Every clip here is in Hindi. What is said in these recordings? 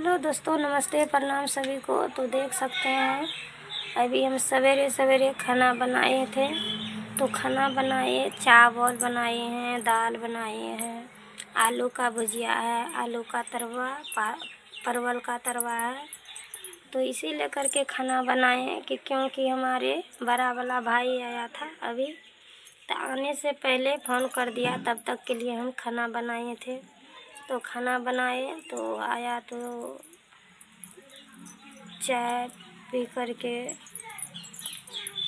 हेलो दोस्तों, नमस्ते, प्रणाम सभी को। तो देख सकते हैं अभी हम सवेरे सवेरे खाना बनाए थे। तो खाना बनाए, चावल बनाए हैं, दाल बनाए हैं, आलू का भुजिया है, आलू का तरुआ, परवल का तरुआ है। तो इसी लेकर के खाना बनाए कि क्योंकि हमारे बड़ा वाला भाई आया था अभी, तो आने से पहले फ़ोन कर दिया, तब तक के लिए हम खाना बनाए थे। तो खाना बनाए तो आया तो चाय पी करके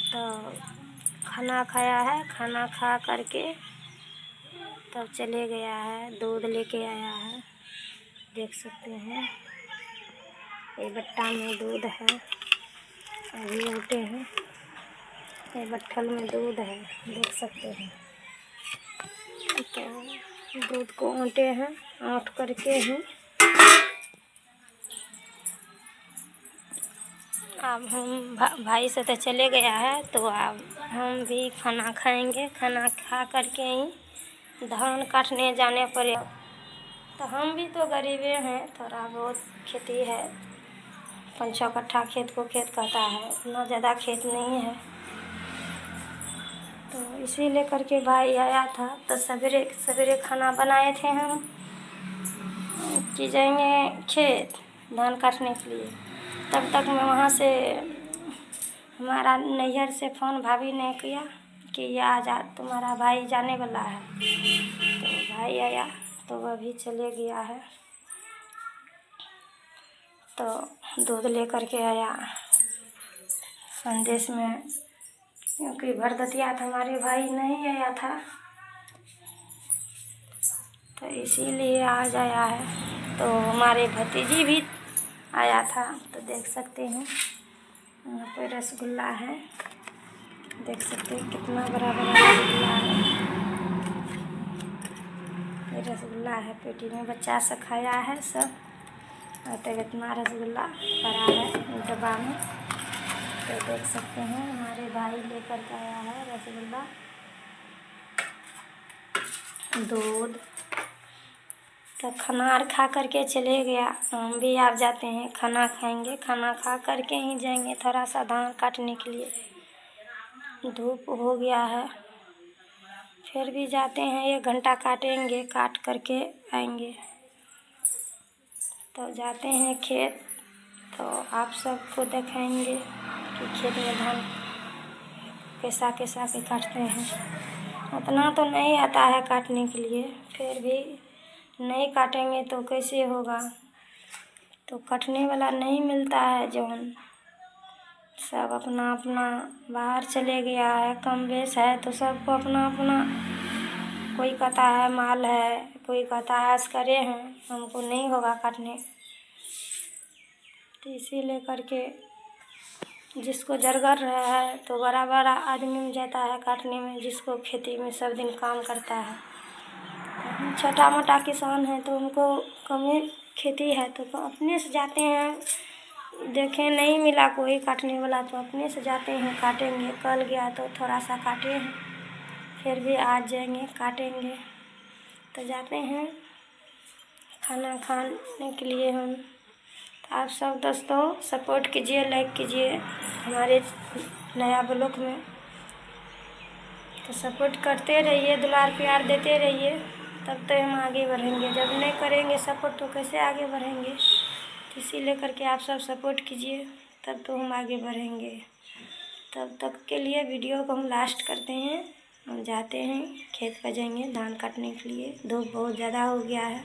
तो खाना खाया है। खाना खा करके तब चले गया है, दूध लेके आया है। देख सकते हैं ये बट्टा में दूध है, अभी उठे हैं। ये बट्ठल में दूध है, देख सकते हैं। तो दूध को औंटे हैं, औंट करके ही अब हम भाई से तो चले गया है, तो अब हम भी खाना खाएंगे। खाना खा करके ही धान काटने जाने पड़े। तो हम भी तो गरीबे हैं, थोड़ा बहुत खेती है, 5-6 कट्ठा खेत को खेत कहता है, उतना ज़्यादा खेत नहीं है। तो इसी लेकर के भाई आया था, तो सवेरे सवेरे खाना बनाए थे हम कि जाएंगे खेत धान काटने के लिए। तब तक मैं वहाँ से हमारा नैहर से फ़ोन भाभी ने किया कि ये आ जा, तुम्हारा भाई जाने वाला है। तो भाई आया तो वह भी चले गया है। तो दूध लेकर के आया संदेश में, क्योंकि भरदतिया तो हमारे भाई नहीं आया था, तो इसीलिए आज आया है। तो हमारे भतीजी भी आया था। तो देख सकते हैं यहाँ पे रसगुल्ला है, देख सकते हैं कितना बड़ा बड़ा रसगुल्ला है। ये रसगुल्ला है, पेटी में बच्चा से खाया है सब, और तो इतना रसगुल्ला भरा है डब्बा में। तो देख सकते हैं हमारे भाई लेकर के आया है रसगुल्ला, दूध। तो खाना और खा करके चले गया। हम भी आप जाते हैं, खाना खाएंगे, खाना खा करके ही जाएंगे थोड़ा सा धान काटने के लिए। धूप हो गया है, फिर भी जाते हैं, 1 घंटा काटेंगे, काट करके आएंगे। तो जाते हैं खेत, तो आप सबको दिखाएंगे कि खेत में धान कैसा कैसा के काटते हैं। उतना तो नहीं आता है काटने के लिए, फिर भी नहीं काटेंगे तो कैसे होगा। तो कटने वाला नहीं मिलता है, जौन सब अपना अपना बाहर चले गया है। कम बेस है तो सबको अपना अपना, कोई कहता है माल है, कोई कहता है अस्करे हैं, हमको नहीं होगा काटने। तो इसी लेकर के जिसको जरगर रहा है तो बड़ा बड़ा आदमी में जाता है काटने में, जिसको खेती में सब दिन काम करता है। छोटा मोटा किसान है तो उनको कम खेती है, तो अपने से जाते हैं। देखें नहीं मिला कोई काटने वाला तो अपने से जाते हैं, काटेंगे। कल गया तो थोड़ा सा काटे हैं, फिर भी आज जाएंगे काटेंगे। तो जाते हैं खाना खाने के लिए हम। तो आप सब दोस्तों सपोर्ट कीजिए, लाइक कीजिए हमारे नया ब्लॉग में। तो सपोर्ट करते रहिए, दुलार प्यार देते रहिए, तब तो हम आगे बढ़ेंगे। जब नहीं करेंगे सपोर्ट तो कैसे आगे बढ़ेंगे। तो इसी लेकर के आप सब सपोर्ट कीजिए, तब तो हम आगे बढ़ेंगे। तब तक के लिए वीडियो को हम लास्ट करते हैं। हम जाते हैं खेत पर, जाएंगे धान काटने के लिए। धूप बहुत ज़्यादा हो गया है,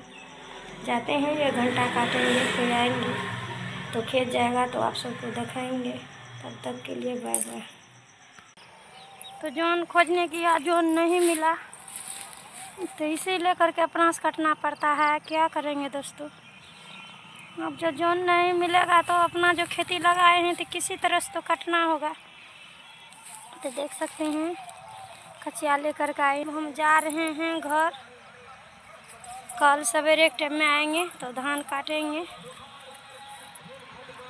जाते हैं 1 घंटा काटेंगे, फिर आएंगे। तो खेत जाएगा तो आप सबको दिखाएंगे। तब तक के लिए बाय बाय। तो जौन खोजने किया, जौन नहीं मिला, तो इसी लेकर के अपना से काटना पड़ता है। क्या करेंगे दोस्तों, अब जो जौन नहीं मिलेगा तो अपना जो खेती लगाए हैं तो किसी तरह से तो काटना होगा। तो देख सकते हैं कचिया लेकर के आए, हम जा रहे हैं घर। कल सवेरे के टाइम में आएंगे तो धान काटेंगे।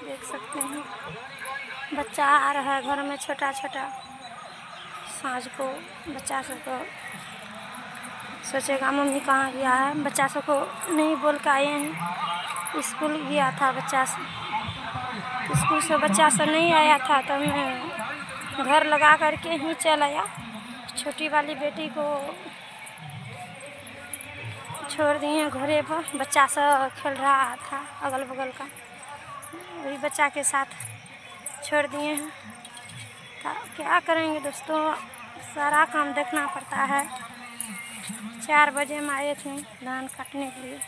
देख सकते हैं बच्चा आ रहा है घर में छोटा छोटा। सांझ को बच्चा सबको सोचेगा मम्मी कहाँ गया है, बच्चा सबको नहीं बोल के आए हैं। स्कूल गया था बच्चा से, स्कूल से बच्चा सब नहीं आया था तो मैं घर लगा करके ही चल आया। छोटी वाली बेटी को छोड़ दिए घोड़े पर, बच्चा सब खेल रहा था अगल बगल का, वही बच्चा के साथ छोड़ दिए हैं। तो क्या करेंगे दोस्तों, सारा काम देखना पड़ता है। 4 बजे हम आए थे धान काटने के लिए,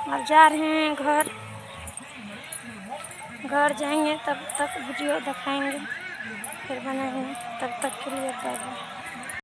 अब जा रहे हैं घर। घर जाएंगे तब तक वीडियो दिखाएंगे, फिर बनाएंगे। तब तक के लिए बाय बाय।